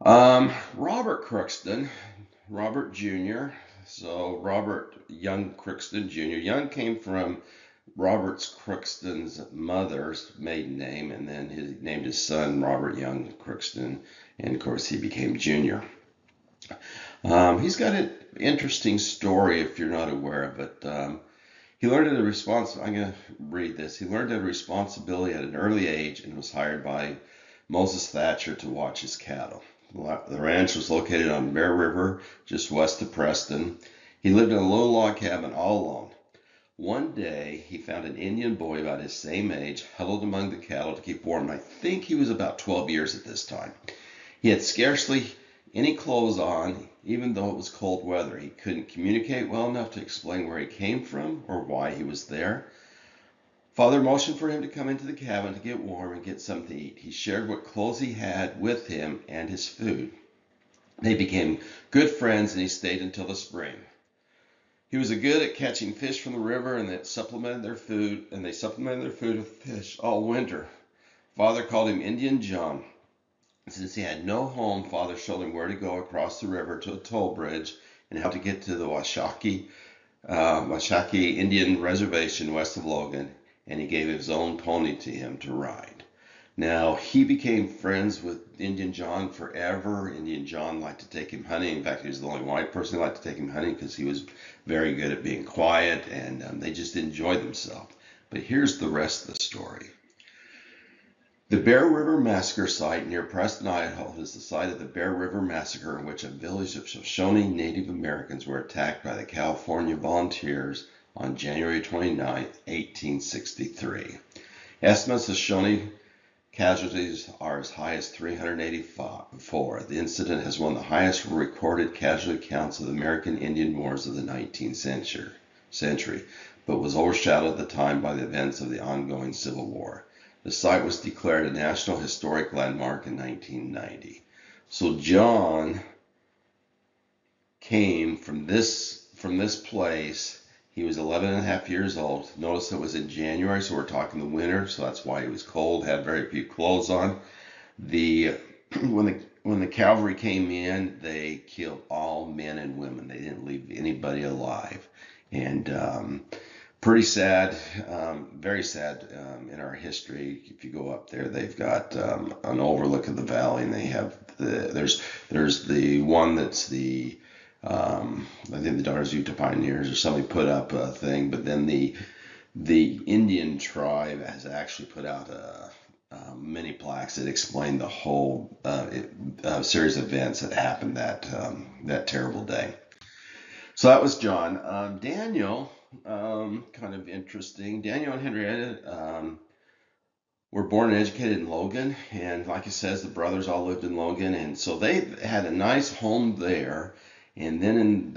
Robert Crookston, Robert Jr. So Robert Young Crookston Jr. Young came from Robert's Crookston's mother's maiden name, and then he named his son Robert Young Crookston, and of course he became Junior. He's got an interesting story if you're not aware of it. He learned at a I'm going to read this. He learned at a responsibility at an early age and was hired by Moses Thatcher to watch his cattle. The ranch was located on Bear River, just west of Preston. He lived in a low log cabin all alone. One day, he found an Indian boy about his same age huddled among the cattle to keep warm. I think he was about 12 years at this time. He had scarcely any clothes on, even though it was cold weather. He couldn't communicate well enough to explain where he came from or why he was there. Father motioned for him to come into the cabin to get warm and get something to eat. He shared what clothes he had with him and his food. They became good friends and he stayed until the spring. He was good at catching fish from the river and they supplemented their food with fish all winter. Father called him Indian John. Since he had no home, Father showed him where to go across the river to a toll bridge and how to get to the Washakie Indian Reservation west of Logan, and he gave his own pony to him to ride. Now, he became friends with Indian John forever. Indian John liked to take him hunting. In fact, he was the only white person who liked to take him hunting because he was very good at being quiet, and they just enjoyed themselves. But here's the rest of the story. The Bear River Massacre site near Preston, Idaho is the site of the Bear River Massacre, in which a village of Shoshone Native Americans were attacked by the California Volunteers on January 29, 1863. Estimates of Shoshone casualties are as high as 384. The incident has one of the highest recorded casualty counts of the American Indian Wars of the 19th century, but was overshadowed at the time by the events of the ongoing Civil War. The site was declared a National Historic Landmark in 1990. So John came from this place. He was 11 and a half years old. Notice it was in January, so we're talking the winter, so that's why he was cold, had very few clothes on. The when the cavalry came in, they killed all men and women. They didn't leave anybody alive. And pretty sad, very sad in our history. If you go up there, they've got an overlook of the valley, and they have there's the one that's I think the Daughters of Utah Pioneers or somebody put up a thing, but then the Indian tribe has actually put out many plaques that explain the whole series of events that happened that terrible day. So that was John. Daniel, kind of interesting. Daniel and Henrietta were born and educated in Logan, and like it says, the brothers all lived in Logan, and so they had a nice home there. And then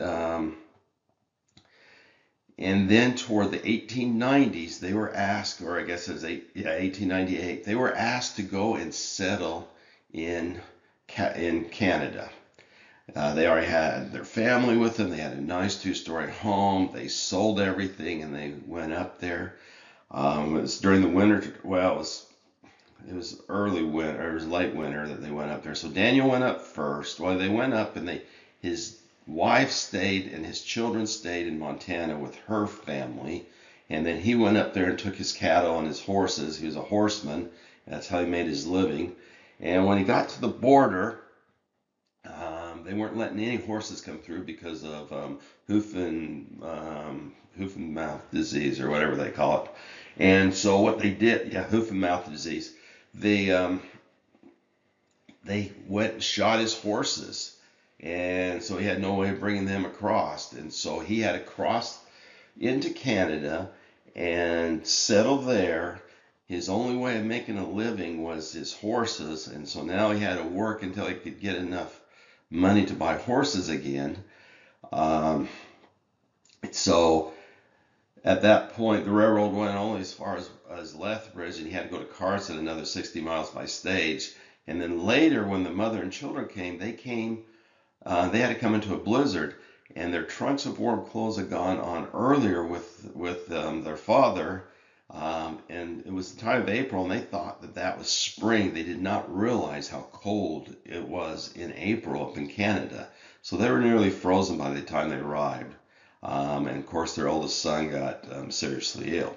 toward the 1890s, they were asked, or I guess it was 1898, they were asked to go and settle in Canada. They already had their family with them. They had a nice two-story home. They sold everything and they went up there. It was during the winter. Well, it was early winter. It was late winter that they went up there. So Daniel went up first. Well, they went up and his wife stayed and his children stayed in Montana with her family. And then he went up there and took his cattle and his horses. He was a horseman. That's how he made his living. And when he got to the border, they weren't letting any horses come through because of hoof and mouth disease or whatever they call it. And so what they did, hoof and mouth disease, they went and shot his horses, and so he had no way of bringing them across. And so he had to cross into Canada and settle there. His only way of making a living was his horses, and so now he had to work until he could get enough money to buy horses again. So at that point, the railroad went only as far as Lethbridge, and he had to go to Carson, another 60 miles by stage. And then later, when the mother and children came, they had to come into a blizzard, and their trunks of warm clothes had gone on earlier with their father. And it was the time of April, and they thought that that was spring. They did not realize how cold it was in April up in Canada. So they were nearly frozen by the time they arrived. And of course, their oldest son got seriously ill.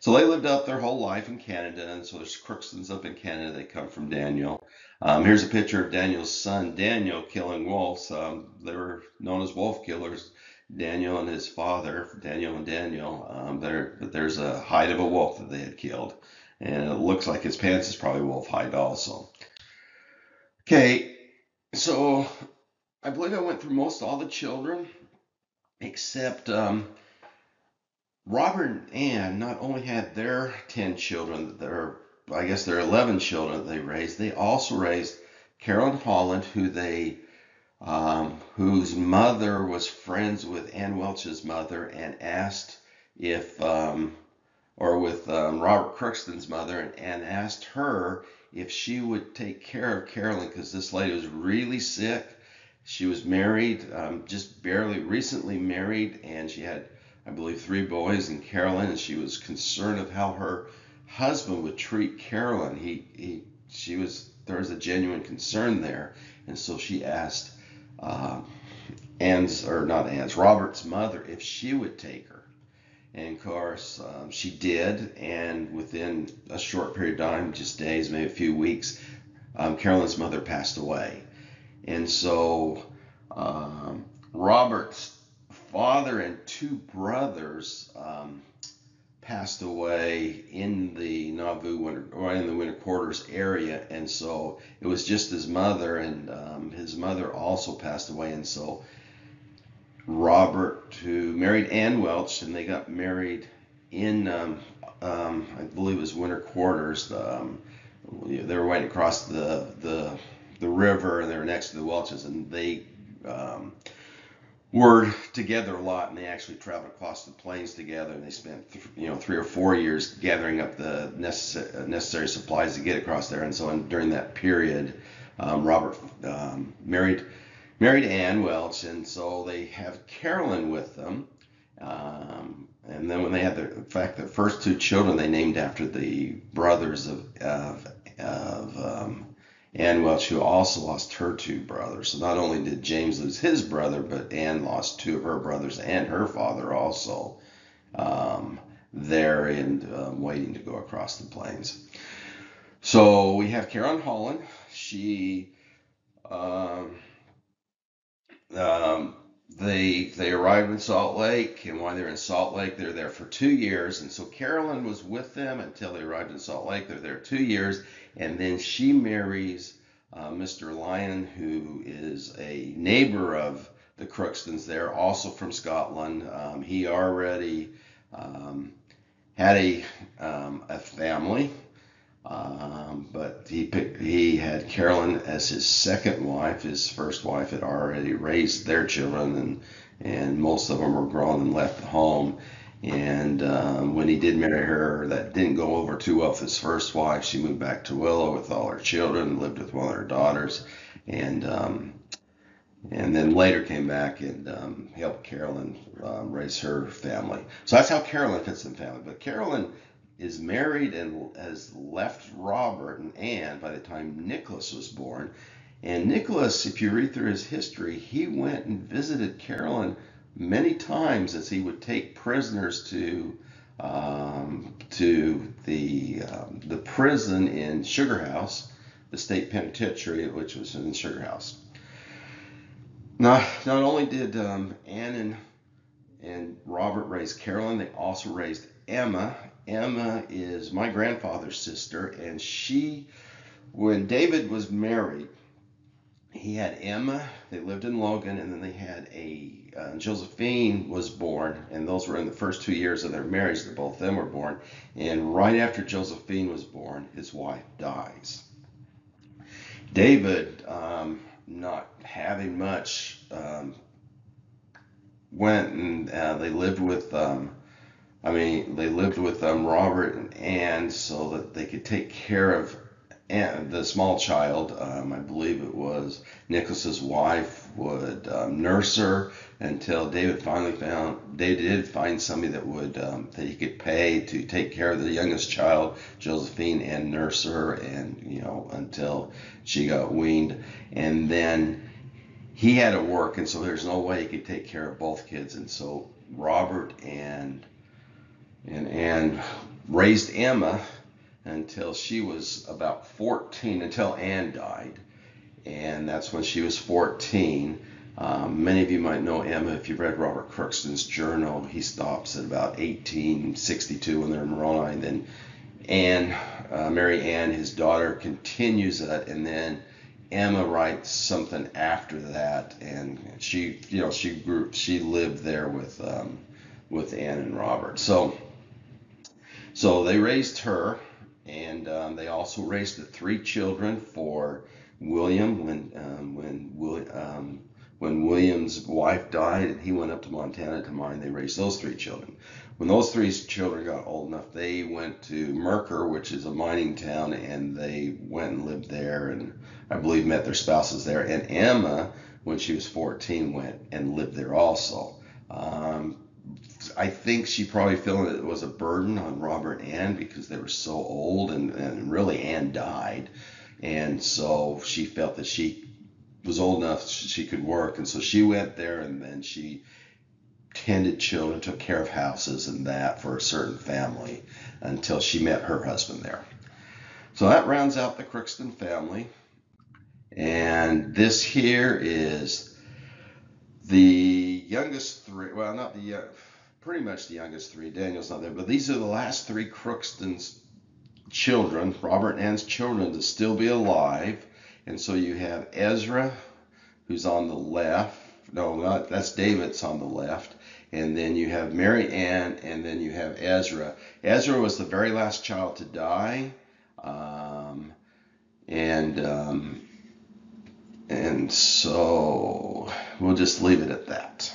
So they lived up their whole life in Canada, and so there's Crookstons up in Canada. They come from Daniel. Here's a picture of Daniel's son, Daniel, killing wolves. They were known as wolf killers, Daniel and his father, Daniel and Daniel. But there's a hide of a wolf that they had killed, and it looks like his pants is probably wolf hide also. Okay, so I believe I went through most all the children except Robert and Ann not only had their 10 children, I guess their 11 children that they raised, they also raised Carolyn Holland, whose mother was friends with Ann Welch's mother and asked if, or with Robert Crookston's mother, and asked her if she would take care of Carolyn because this lady was really sick. She was married, just barely recently married, and she had, I believe, 3 boys and Carolyn, and she was concerned of how her husband would treat Carolyn. There was a genuine concern there, and so she asked Robert's mother if she would take her. And of course, she did, and within a short period of time, just days, maybe a few weeks, Carolyn's mother passed away. And so Robert's father and 2 brothers passed away in the Nauvoo in the winter quarters area, and so it was just his mother, and his mother also passed away, and so Robert, who married Ann Welch, and they got married in I believe it was winter quarters. They were waiting across the river, and they were next to the Welches, and they were together a lot, and they actually traveled across the plains together, and they spent 3 or 4 years gathering up the necessary supplies to get across there. And so during that period, Robert married Ann Welch, and so they have Carolyn with them. And then when they had in fact, the first 2 children they named after the brothers of Ann Welch, who also lost her 2 brothers. So not only did James lose his brother, but Ann lost 2 of her brothers and her father also there and waiting to go across the plains. So we have Carolyn Holland. She they arrived in Salt Lake, and while they're in Salt Lake, they're there for 2 years. And so Carolyn was with them until they arrived in Salt Lake. They're there 2 years, and then she marries Mr. Lyon, who is a neighbor of the Crookstons there, also from Scotland. He already had a family. But he had Carolyn as his second wife. His first wife had already raised their children, and most of them were grown and left the home. And when he did marry her, that didn't go over too well with his first wife. She moved back to Willow with all her children, lived with one of her daughters, and then later came back and helped Carolyn raise her family. So that's how Carolyn fits in the family. But Carolyn is married and has left Robert and Ann by the time Nicholas was born. And Nicholas, if you read through his history, he went and visited Carolyn many times as he would take prisoners to the prison in Sugar House, the state penitentiary, which was in Sugar House. Not only did Ann and Robert raise Carolyn, they also raised Emma. Emma is my grandfather's sister, and when David was married, he had Emma. They lived in Logan, and then they had Josephine was born, and those were in the first 2 years of their marriage that both of them were born. And right after Josephine was born, his wife dies. David, not having much, went and they lived with Robert and Ann so that they could take care of and the small child, I believe it was Nicholas's wife, would nurse her until David did find somebody that would that he could pay to take care of the youngest child, Josephine, and nurse her, and until she got weaned, and then he had to work, and so there's no way he could take care of both kids, and so Robert and Anne raised Emma until she was about 14, until Anne died, and that's when she was 14. Many of you might know Emma if you've read Robert Crookston's journal. He stops at about 1862 when they're in Moroni, and then Mary Ann, his daughter, continues that, and then Emma writes something after that, and she lived there with Anne and Robert. So they raised her, and they also raised the 3 children for William when William's wife died and he went up to Montana to mine. They raised those 3 children. When those 3 children got old enough, they went to Mercer, which is a mining town, and they went and lived there, and I believe met their spouses there. And Emma, when she was 14, went and lived there also. I think she probably felt that it was a burden on Robert and Anne because they were so old, and really Anne died, and so she felt that she was old enough she could work, and so she went there, and then she tended children, took care of houses and that for a certain family until she met her husband there. So that rounds out the Crookston family, and this here is the youngest 3. Well, not the pretty much the youngest 3. Daniel's not there, but these are the last 3 Crookston's children, Robert and Anne's children, to still be alive. And so you have Ezra, who's on the left. No, that's David's on the left. And then you have Mary Ann, and then you have Ezra. Ezra was the very last child to die, and so we'll just leave it at that.